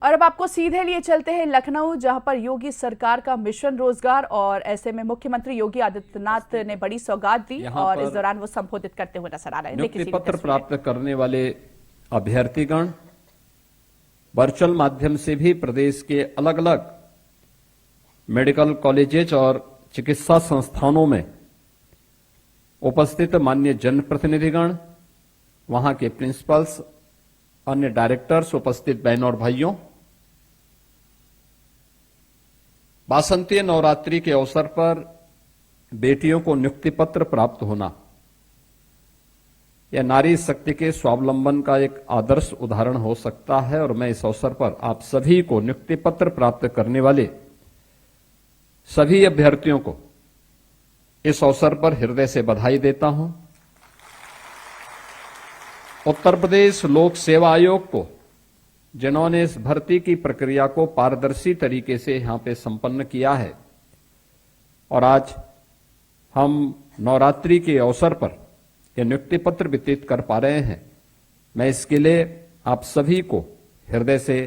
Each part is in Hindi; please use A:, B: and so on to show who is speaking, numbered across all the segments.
A: और अब आपको सीधे लिए चलते हैं लखनऊ, जहां पर योगी सरकार का मिशन रोजगार और ऐसे में मुख्यमंत्री योगी आदित्यनाथ ने बड़ी सौगात दी और इस दौरान वो संबोधित करते हुए नजर आ रहे हैं।
B: नियुक्ति पत्र प्राप्त करने वाले अभ्यर्थीगण वर्चुअल माध्यम से भी प्रदेश के अलग अलग मेडिकल कॉलेजेस और चिकित्सा संस्थानों में उपस्थित माननीय जनप्रतिनिधिगण, वहां के प्रिंसिपल्स, अन्य डायरेक्टर्स, उपस्थित बहनों और भाइयों, वासंतीय नवरात्रि के अवसर पर बेटियों को नियुक्ति पत्र प्राप्त होना यह नारी शक्ति के स्वावलंबन का एक आदर्श उदाहरण हो सकता है और मैं इस अवसर पर आप सभी को नियुक्ति पत्र प्राप्त करने वाले सभी अभ्यर्थियों को इस अवसर पर हृदय से बधाई देता हूं। उत्तर प्रदेश लोक सेवा आयोग को, जिन्होंने इस भर्ती की प्रक्रिया को पारदर्शी तरीके से यहां पे संपन्न किया है और आज हम नवरात्रि के अवसर पर यह नियुक्ति पत्र वितरित कर पा रहे हैं, मैं इसके लिए आप सभी को हृदय से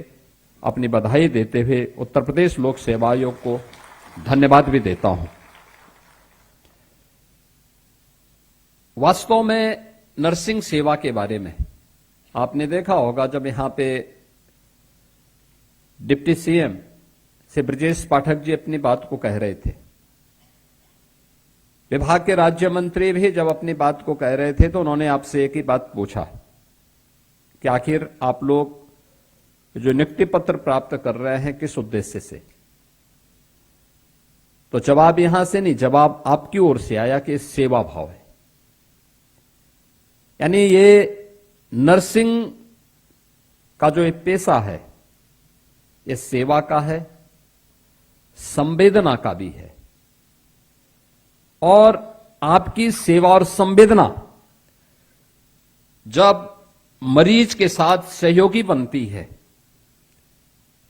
B: अपनी बधाई देते हुए उत्तर प्रदेश लोक सेवा आयोग को धन्यवाद भी देता हूं। वास्तव में नर्सिंग सेवा के बारे में आपने देखा होगा, जब यहां पे डिप्टी सीएम से ब्रजेश पाठक जी अपनी बात को कह रहे थे, विभाग के राज्य मंत्री भी जब अपनी बात को कह रहे थे तो उन्होंने आपसे एक ही बात पूछा कि आखिर आप लोग जो नियुक्ति पत्र प्राप्त कर रहे हैं किस उद्देश्य से। तो जवाब यहां से नहीं, जवाब आपकी ओर से आया कि सेवा भाव है। यानी ये नर्सिंग का जो एक पेशा है, ये सेवा का है, संवेदना का भी है और आपकी सेवा और संवेदना जब मरीज के साथ सहयोगी बनती है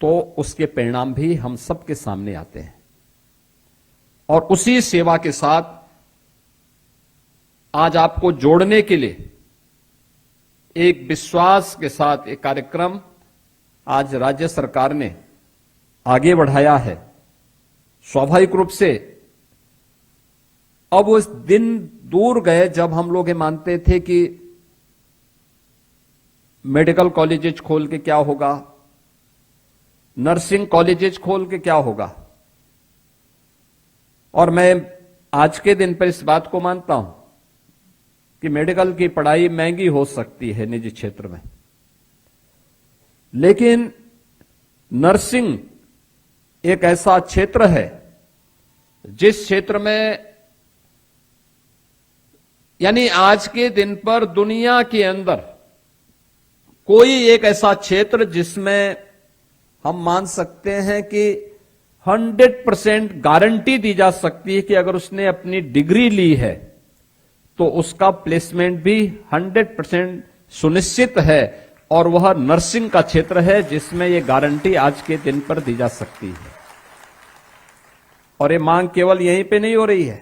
B: तो उसके परिणाम भी हम सबके सामने आते हैं और उसी सेवा के साथ आज आपको जोड़ने के लिए एक विश्वास के साथ एक कार्यक्रम आज राज्य सरकार ने आगे बढ़ाया है। स्वाभाविक रूप से अब उस दिन दूर गए जब हम लोग ये मानते थे कि मेडिकल कॉलेजेस खोल के क्या होगा, नर्सिंग कॉलेजेस खोल के क्या होगा। और मैं आज के दिन पर इस बात को मानता हूं कि मेडिकल की पढ़ाई महंगी हो सकती है निजी क्षेत्र में, लेकिन नर्सिंग एक ऐसा क्षेत्र है जिस क्षेत्र में, यानी आज के दिन पर दुनिया के अंदर कोई एक ऐसा क्षेत्र जिसमें हम मान सकते हैं कि 100% गारंटी दी जा सकती है कि अगर उसने अपनी डिग्री ली है तो उसका प्लेसमेंट भी 100% सुनिश्चित है, और वह नर्सिंग का क्षेत्र है जिसमें यह गारंटी आज के दिन पर दी जा सकती है। और ये मांग केवल यहीं पे नहीं हो रही है,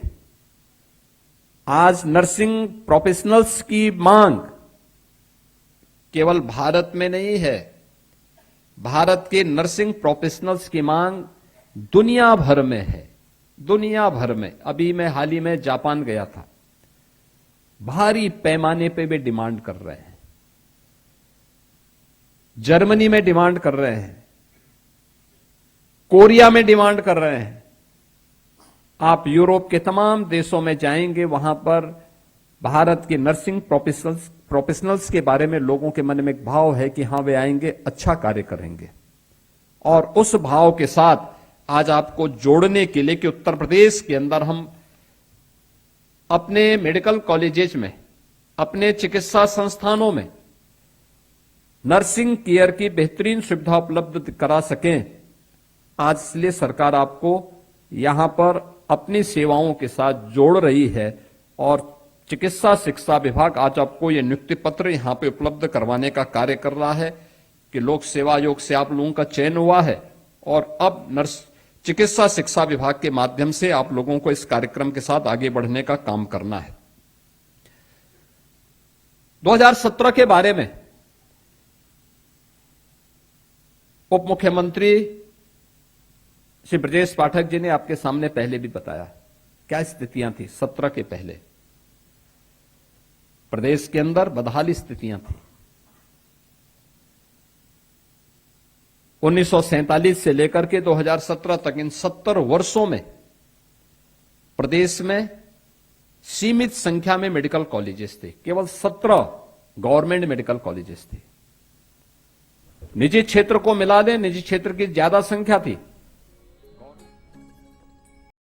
B: आज नर्सिंग प्रोफेशनल्स की मांग केवल भारत में नहीं है, भारत के नर्सिंग प्रोफेशनल्स की मांग दुनिया भर में है, दुनिया भर में। अभी मैं हाल ही में जापान गया था, भारी पैमाने पे वे डिमांड कर रहे हैं, जर्मनी में डिमांड कर रहे हैं, कोरिया में डिमांड कर रहे हैं। आप यूरोप के तमाम देशों में जाएंगे, वहां पर भारत के नर्सिंग प्रोफेशनल्स के बारे में लोगों के मन में एक भाव है कि हां वे आएंगे, अच्छा कार्य करेंगे। और उस भाव के साथ आज आपको जोड़ने के लिए कि उत्तर प्रदेश के अंदर हम अपने मेडिकल कॉलेजेस में, अपने चिकित्सा संस्थानों में नर्सिंग केयर की बेहतरीन सुविधा उपलब्ध करा सकें, आज इसलिए सरकार आपको यहां पर अपनी सेवाओं के साथ जोड़ रही है। और चिकित्सा शिक्षा विभाग आज आपको यह नियुक्ति पत्र यहां पे उपलब्ध करवाने का कार्य कर रहा है कि लोक सेवा आयोग से आप लोगों का चयन हुआ है और अब चिकित्सा शिक्षा विभाग के माध्यम से आप लोगों को इस कार्यक्रम के साथ आगे बढ़ने का काम करना है। 2017 के बारे में उप मुख्यमंत्री श्री ब्रजेश पाठक जी ने आपके सामने पहले भी बताया क्या स्थितियां थी 17 के पहले। प्रदेश के अंदर बदहाली स्थितियां थी। 1947 से लेकर के 2017 तक इन 70 वर्षों में प्रदेश में सीमित संख्या में मेडिकल कॉलेजेस थे। केवल 17 गवर्नमेंट मेडिकल कॉलेजेस थे। निजी क्षेत्र को मिला दें, निजी क्षेत्र की ज्यादा संख्या थी,